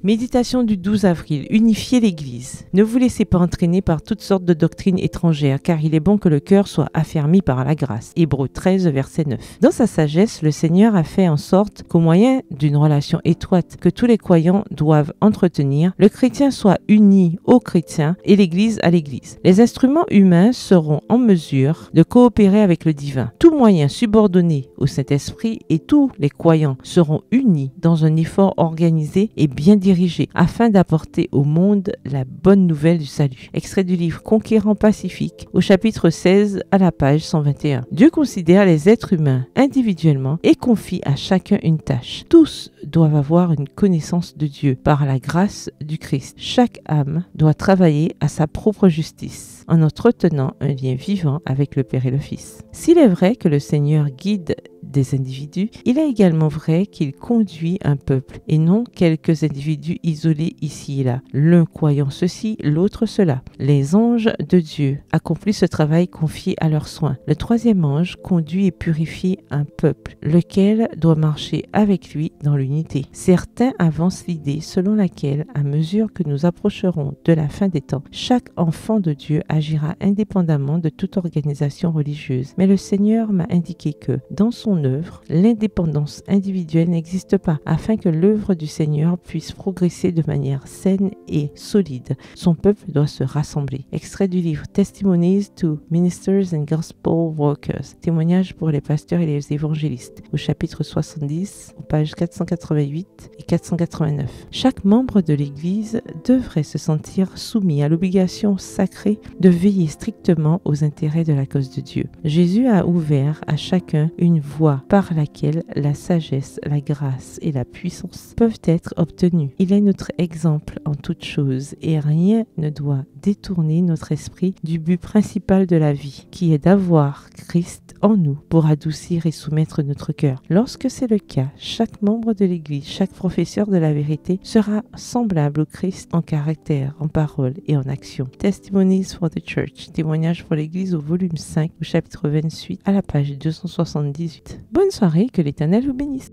Méditation du 12 avril. Unifiez l'Église. Ne vous laissez pas entraîner par toutes sortes de doctrines étrangères, car il est bon que le cœur soit affermi par la grâce. Hébreux 13, verset 9. Dans sa sagesse, le Seigneur a fait en sorte qu'au moyen d'une relation étroite que tous les croyants doivent entretenir, le chrétien soit uni aux chrétiens et l'Église à l'Église. Les instruments humains seront en mesure de coopérer avec le divin. Tout moyen subordonné au Saint-Esprit et tous les croyants seront unis dans un effort organisé et bien dirigé afin d'apporter au monde la bonne nouvelle du salut. Extrait du livre Conquérant Pacifique au chapitre 16 à la page 121. Dieu considère les êtres humains individuellement et confie à chacun une tâche. Tous doivent avoir une connaissance de Dieu par la grâce du Christ. Chaque âme doit travailler à sa propre justice en entretenant un lien vivant avec le Père et le Fils. S'il est vrai que le Seigneur guide des individus, il est également vrai qu'il conduit un peuple et non quelques individus isolés ici et là, l'un croyant ceci, l'autre cela. Les anges de Dieu accomplissent ce travail confié à leurs soins. Le troisième ange conduit et purifie un peuple, lequel doit marcher avec lui dans l'unité. Certains avancent l'idée selon laquelle, à mesure que nous approcherons de la fin des temps, chaque enfant de Dieu agira indépendamment de toute organisation religieuse. Mais le Seigneur m'a indiqué que, dans son œuvre, l'indépendance individuelle n'existe pas, afin que l'œuvre du Seigneur puisse progresser de manière saine et solide. Son peuple doit se rassembler. Extrait du livre Testimonies to Ministers and Gospel Workers, témoignages pour les pasteurs et les évangélistes, au chapitre 70, aux pages 488 et 489. Chaque membre de l'Église devrait se sentir soumis à l'obligation sacrée de veiller strictement aux intérêts de la cause de Dieu. Jésus a ouvert à chacun une voie par laquelle la sagesse, la grâce et la puissance peuvent être obtenues. Il est notre exemple en toutes choses et rien ne doit détourner notre esprit du but principal de la vie, qui est d'avoir Christ en nous pour adoucir et soumettre notre cœur. Lorsque c'est le cas, chaque membre de l'Église, chaque professeur de la vérité sera semblable au Christ en caractère, en parole et en action. Testimonies for the Church, témoignages pour l'Église au volume 5, au chapitre 28, à la page 278. Bonne soirée, que l'Éternel vous bénisse.